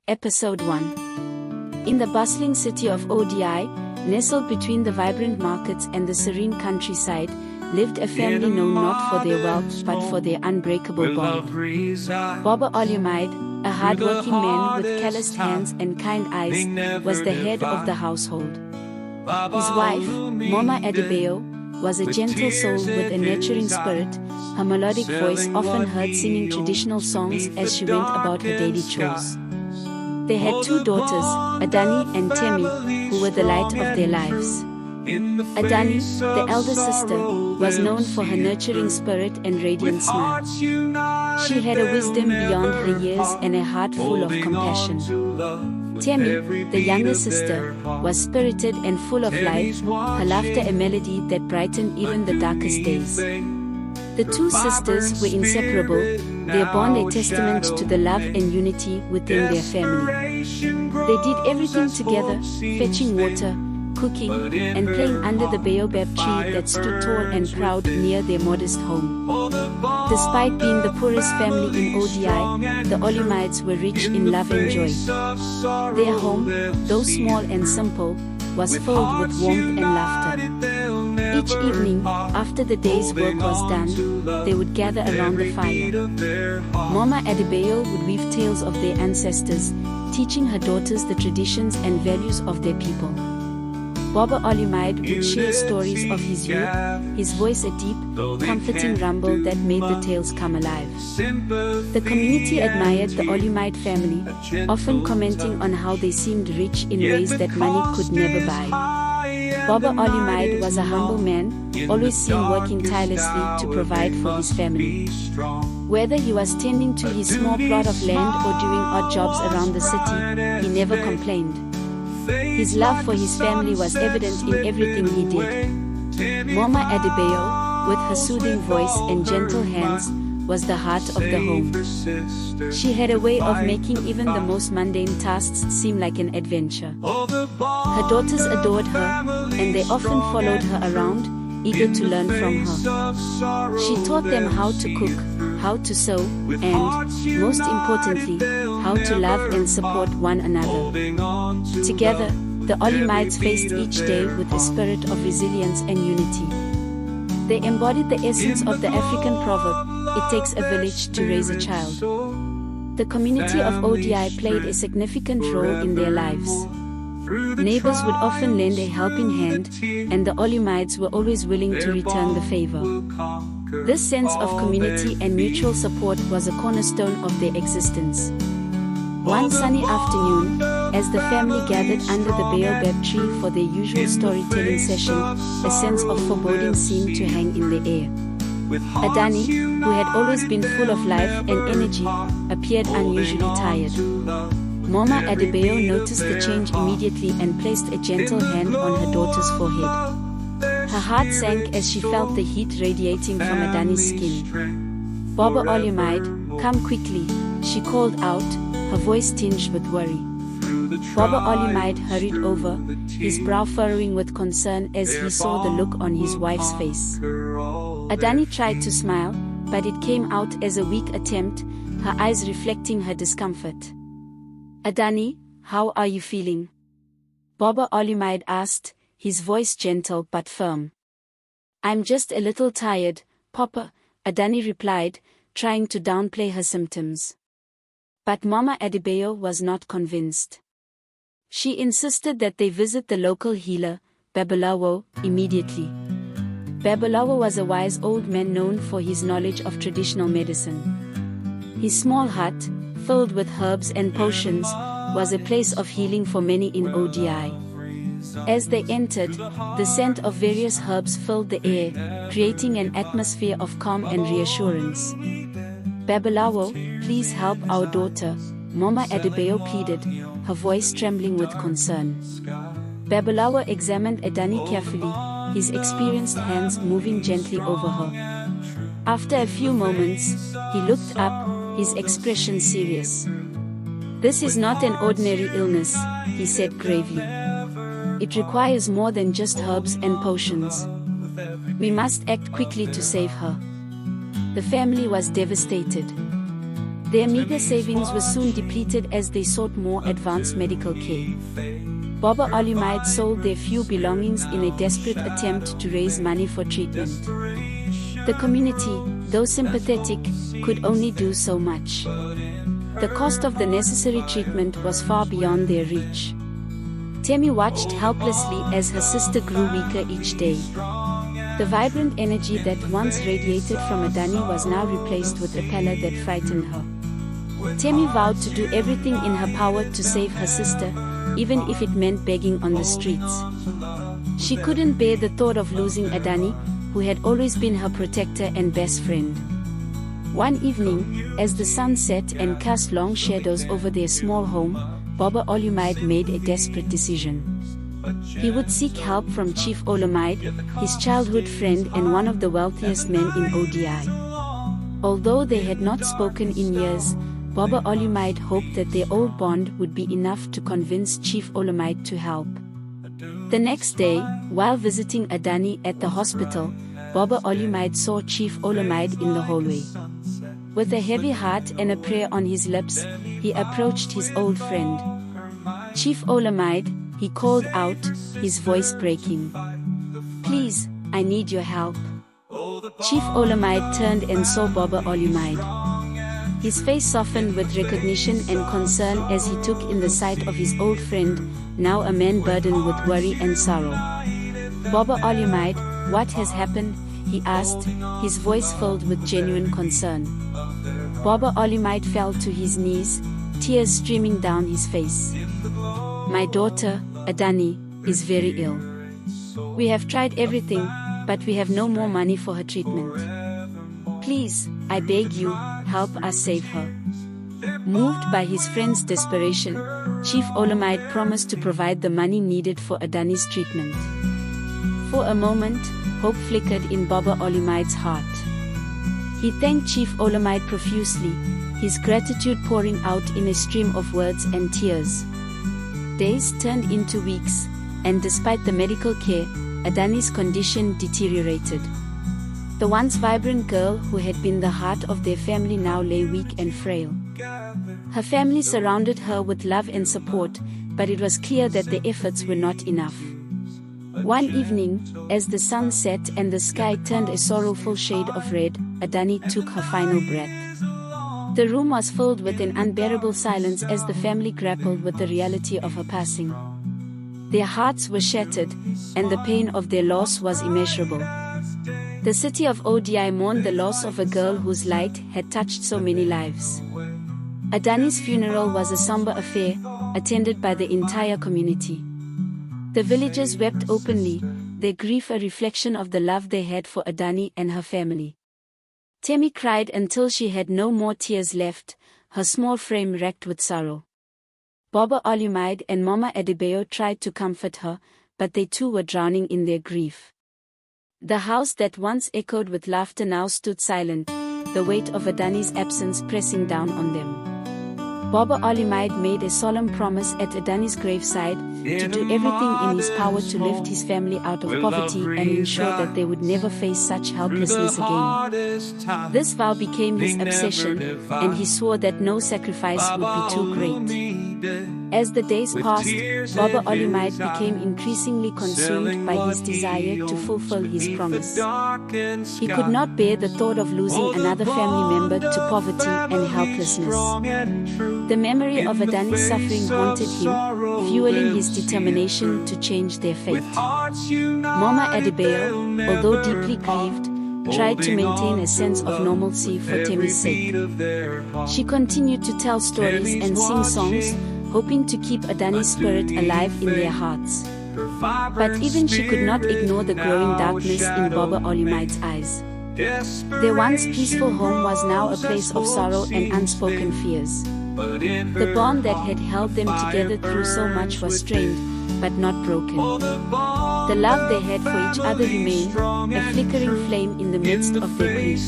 Episode 1. In the bustling city of Odi, nestled between the vibrant markets and the serene countryside, lived a family known not for their wealth but for their unbreakable bond. Baba Olumide, a hard-working man with calloused hands and kind eyes, was the head of the household. His wife, Mama Adebayo, was a gentle soul with a nurturing spirit, her melodic voice often heard singing traditional songs as she went about her daily chores. They had two daughters, Adani and Temi, who were the light of their lives. Adani, the elder sister, was known for her nurturing spirit and radiant smile. She had a wisdom beyond her years and a heart full of compassion. Temi, the younger sister, was spirited and full of life, her laughter a melody that brightened even the darkest days. The two sisters were inseparable, their bond a testament to the love and unity within their family. They did everything together, fetching water, cooking, and playing under the baobab tree that stood tall and proud near their modest home. Despite being the poorest family in Odi, the Olumides were rich in love and joy. Their home, though small and simple, was filled with warmth and laughter. Each evening, after the day's work was done, they would gather around the fire. Mama Adebayo would weave tales of their ancestors, teaching her daughters the traditions and values of their people. Baba Olumide would share stories of his youth, his voice a deep, comforting rumble that made the tales come alive. The community admired the Olumide family, often commenting on how they seemed rich in ways that money could never buy. Baba Olumide was a humble man, always seen working tirelessly to provide for his family. Whether he was tending to his small plot of land or doing odd jobs around the city, he never complained. His love for his family was evident in everything he did. Mama Adebayo, with her soothing voice and gentle hands, was the heart of the home. She had a way of making even the most mundane tasks seem like an adventure. Her daughters adored her, and they often followed her around, eager to learn from her. She taught them how to cook, how to sew, and, most importantly, how to love and support one another. Together, the Olumides faced each day with a spirit of resilience and unity. They embodied the essence of the African proverb, "It takes a village to raise a child." The community of Odi played a significant role in their lives. Neighbors would often lend a helping hand, and the Olumides were always willing to return the favor. This sense of community and mutual support was a cornerstone of their existence. One sunny afternoon, as the family gathered under the baobab tree for their usual storytelling session, a sense of foreboding seemed to hang in the air. Adani, who had always been full of life and energy, appeared unusually tired. Mama Adebayo noticed the change immediately and placed a gentle hand on her daughter's forehead. Her heart sank as she felt the heat radiating from Adani's skin. Baba Olumide, come quickly, she called out, her voice tinged with worry. Baba Olumide hurried over, his brow furrowing with concern as he saw the look on his wife's face. Adani tried to smile, but it came out as a weak attempt, her eyes reflecting her discomfort. Adani, how are you feeling? Baba Olumide asked, his voice gentle but firm. I'm just a little tired, Papa, Adani replied, trying to downplay her symptoms. But Mama Adebayo was not convinced. She insisted that they visit the local healer, Babalawo, immediately. Babalawo was a wise old man known for his knowledge of traditional medicine. His small hut, filled with herbs and potions, was a place of healing for many in Odi. As they entered, the scent of various herbs filled the air, creating an atmosphere of calm and reassurance. Babalawo, please help our daughter, Mama Adebayo pleaded, her voice trembling with concern. Babalawo examined Adani carefully, his experienced hands moving gently over her. After a few moments, he looked up, his expression serious. This is not an ordinary illness, he said gravely. It requires more than just herbs and potions. We must act quickly to save her. The family was devastated. Their meager savings were soon depleted as they sought more advanced medical care. Baba Olumide sold their few belongings in a desperate attempt to raise money for treatment. The community, though sympathetic, could only do so much. The cost of the necessary treatment was far beyond their reach. Temi watched helplessly as her sister grew weaker each day. The vibrant energy that once radiated from Adani was now replaced with a pallor that frightened her. Temi vowed to do everything in her power to save her sister, even if it meant begging on the streets. She couldn't bear the thought of losing Adani, who had always been her protector and best friend. One evening, as the sun set and cast long shadows over their small home, Baba Olumide made a desperate decision. He would seek help from Chief Olumide, his childhood friend and one of the wealthiest men in ODI. Although they had not spoken in years, Baba Olumide hoped that their old bond would be enough to convince Chief Olumide to help. The next day, while visiting Adani at the hospital, Baba Olumide saw Chief Olumide in the hallway. With a heavy heart and a prayer on his lips, he approached his old friend. "Chief Olumide," he called out, his voice breaking. "Please, I need your help." Chief Olumide turned and saw Baba Olumide. His face softened with recognition and concern as he took in the sight of his old friend, now a man burdened with worry and sorrow. "Baba Olumide, what has happened?" he asked, his voice filled with genuine concern. Baba Olumide fell to his knees, tears streaming down his face. "My daughter, Adani, is very ill. We have tried everything, but we have no more money for her treatment. Please, I beg you, help us save her." Moved by his friend's desperation, Chief Olumide promised to provide the money needed for Adani's treatment. For a moment, hope flickered in Baba Olumide's heart. He thanked Chief Olumide profusely, his gratitude pouring out in a stream of words and tears. Days turned into weeks, and despite the medical care, Adani's condition deteriorated. The once vibrant girl who had been the heart of their family now lay weak and frail. Her family surrounded her with love and support, but it was clear that their efforts were not enough. One evening, as the sun set and the sky turned a sorrowful shade of red, Adani took her final breath. The room was filled with an unbearable silence as the family grappled with the reality of her passing. Their hearts were shattered, and the pain of their loss was immeasurable. The city of ODI mourned the loss of a girl whose light had touched so many lives. Adani's funeral was a somber affair, attended by the entire community. The villagers wept openly, their grief a reflection of the love they had for Adani and her family. Temi cried until she had no more tears left, her small frame racked with sorrow. Baba Olumide and Mama Adebayo tried to comfort her, but they too were drowning in their grief. The house that once echoed with laughter now stood silent, the weight of Adani's absence pressing down on them. Baba Olumide made a solemn promise at Adani's graveside to do everything in his power to lift his family out of poverty and ensure that they would never face such helplessness again. This vow became his obsession, and he swore that no sacrifice would be too great. As the days passed, Baba Olumide became increasingly consumed by his desire to fulfill his promise. He could not bear the thought of losing another family member to poverty and helplessness. The memory of Adani's suffering haunted him, fueling his determination to change their fate. Mama Adebayo, although deeply grieved, tried to maintain a sense of normalcy for Temi's sake. She continued to tell stories and sing songs, hoping to keep Adani's spirit alive in their hearts. But even she could not ignore the growing darkness in Baba Olumide's eyes. Their once peaceful home was now a place of sorrow and unspoken fears. The bond that had held them together through so much was strained, but not broken. The love they had for each other remained, a flickering flame in the midst of their grief.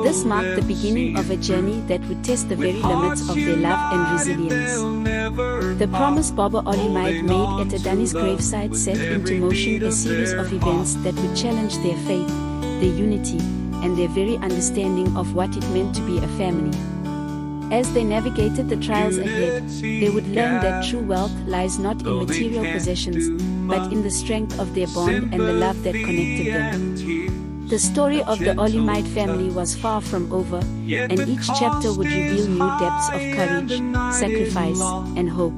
This marked the beginning of a journey that would test the very limits of their love and resilience. The promise Baba Olumide made at Adani's graveside set into motion a series of events that would challenge their faith, their unity, and their very understanding of what it meant to be a family. As they navigated the trials ahead, they would learn that true wealth lies not in material possessions, but in the strength of their bond and the love that connected them. The story of the Olimite family was far from over, and each chapter would reveal new depths of courage, sacrifice, and hope.